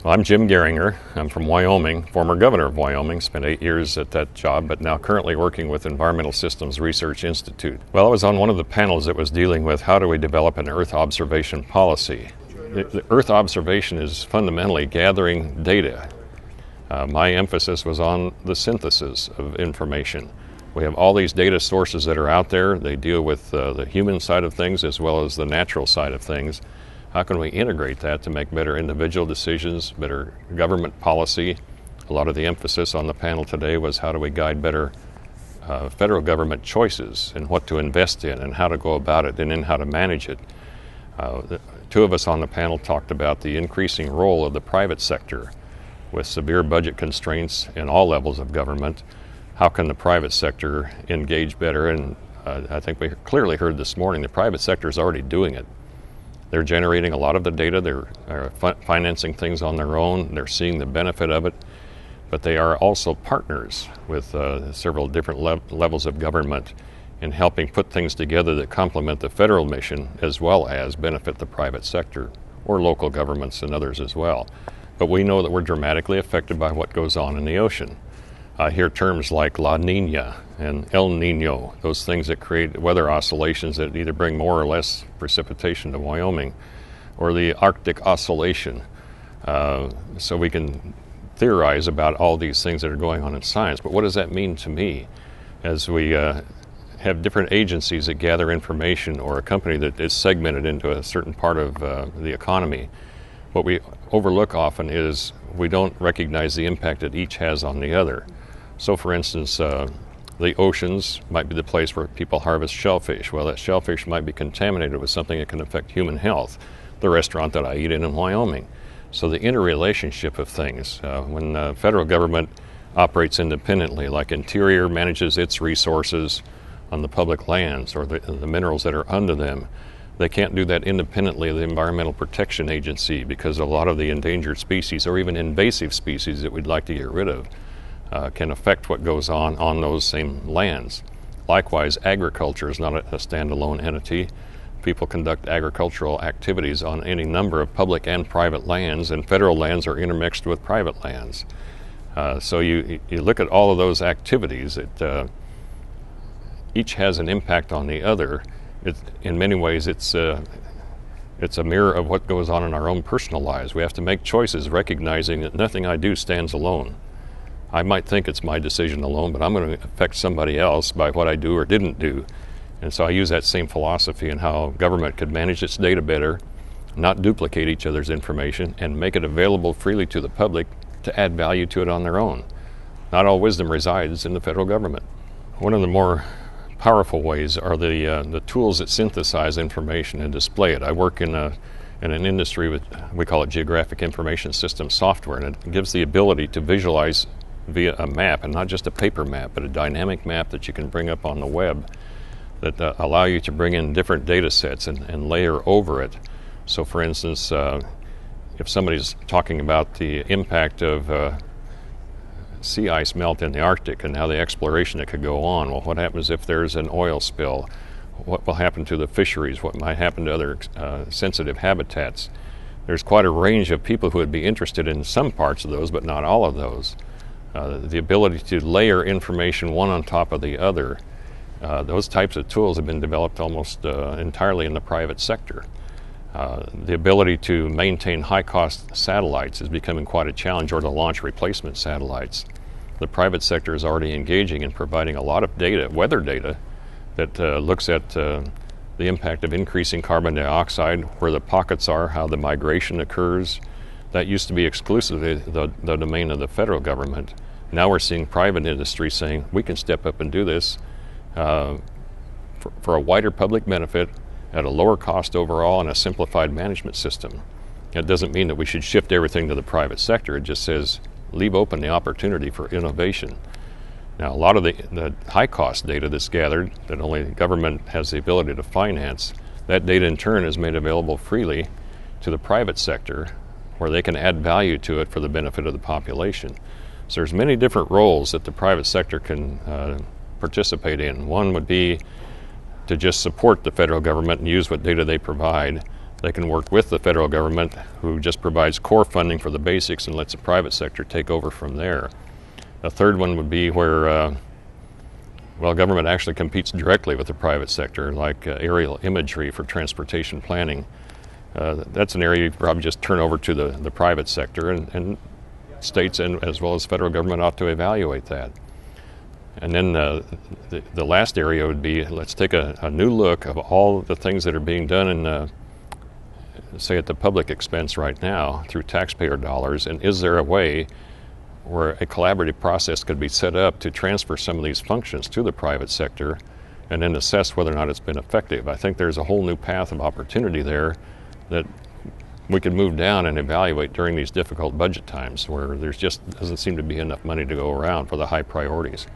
Well, I'm Jim Geringer. I'm from Wyoming, former governor of Wyoming, spent 8 years at that job, but now currently working with Environmental Systems Research Institute. Well, I was on one of the panels that was dealing with how do we develop an Earth observation policy. The Earth observation is fundamentally gathering data. My emphasis was on the synthesis of information. We have all these data sources that are out there. They deal with the human side of things as well as the natural side of things. How can we integrate that to make better individual decisions, better government policy? A lot of the emphasis on the panel today was how do we guide better federal government choices and what to invest in and how to go about it and then how to manage it. The two of us on the panel talked about the increasing role of the private sector with severe budget constraints in all levels of government. How can the private sector engage better? And I think we clearly heard this morning the private sector is already doing it. They're generating a lot of the data, they're financing things on their own, they're seeing the benefit of it, but they are also partners with several different levels of government in helping put things together that complement the federal mission as well as benefit the private sector or local governments and others as well. But we know that we're dramatically affected by what goes on in the ocean. I hear terms like La Nina and El Nino, those things that create weather oscillations that either bring more or less precipitation to Wyoming, or the Arctic Oscillation. So we can theorize about all these things that are going on in science, but what does that mean to me as we have different agencies that gather information or a company that is segmented into a certain part of the economy? What we overlook often is we don't recognize the impact that each has on the other. So for instance, the oceans might be the place where people harvest shellfish. Well, that shellfish might be contaminated with something that can affect human health. The restaurant that I eat in Wyoming. So the interrelationship of things, when the federal government operates independently, like Interior manages its resources on the public lands or the minerals that are under them, they can't do that independently of the Environmental Protection Agency because a lot of the endangered species or even invasive species that we'd like to get rid of can affect what goes on those same lands. Likewise, agriculture is not a standalone entity. People conduct agricultural activities on any number of public and private lands, and federal lands are intermixed with private lands. So you look at all of those activities, each has an impact on the other. In many ways, it's a mirror of what goes on in our own personal lives. We have to make choices recognizing that nothing I do stands alone. I might think it's my decision alone, but I'm going to affect somebody else by what I do or didn't do. And so I use that same philosophy in how government could manage its data better, not duplicate each other's information, and make it available freely to the public to add value to it on their own. Not all wisdom resides in the federal government. One of the more powerful ways are the tools that synthesize information and display it. I work in an industry with, we call it geographic information system software, and it gives the ability to visualize via a map, and not just a paper map, but a dynamic map that you can bring up on the web that allow you to bring in different data sets and layer over it. So for instance, if somebody's talking about the impact of sea ice melt in the Arctic and how the exploration that could go on, well, what happens if there's an oil spill? What will happen to the fisheries? What might happen to other sensitive habitats? There's quite a range of people who would be interested in some parts of those, but not all of those. The ability to layer information one on top of the other, those types of tools have been developed almost entirely in the private sector. The ability to maintain high-cost satellites is becoming quite a challenge, or to launch replacement satellites. The private sector is already engaging in providing a lot of data, weather data, that looks at the impact of increasing carbon dioxide, where the pockets are, how the migration occurs. That used to be exclusively the domain of the federal government. Now we're seeing private industry saying we can step up and do this for a wider public benefit at a lower cost overall and a simplified management system. It doesn't mean that we should shift everything to the private sector. It just says leave open the opportunity for innovation. Now, a lot of the high-cost data that's gathered that only the government has the ability to finance, that data in turn is made available freely to the private sector where they can add value to it for the benefit of the population. So there's many different roles that the private sector can participate in. One would be to just support the federal government and use what data they provide. They can work with the federal government, who just provides core funding for the basics and lets the private sector take over from there. A third one would be where government actually competes directly with the private sector, like aerial imagery for transportation planning. That's an area you probably just turn over to the private sector, and states and as well as federal government ought to evaluate that. And then the last area would be, let's take a new look of all the things that are being done in say at the public expense right now through taxpayer dollars, and is there a way where a collaborative process could be set up to transfer some of these functions to the private sector and then assess whether or not it's been effective. I think there's a whole new path of opportunity there that we could move down and evaluate during these difficult budget times where there's just doesn't seem to be enough money to go around for the high priorities.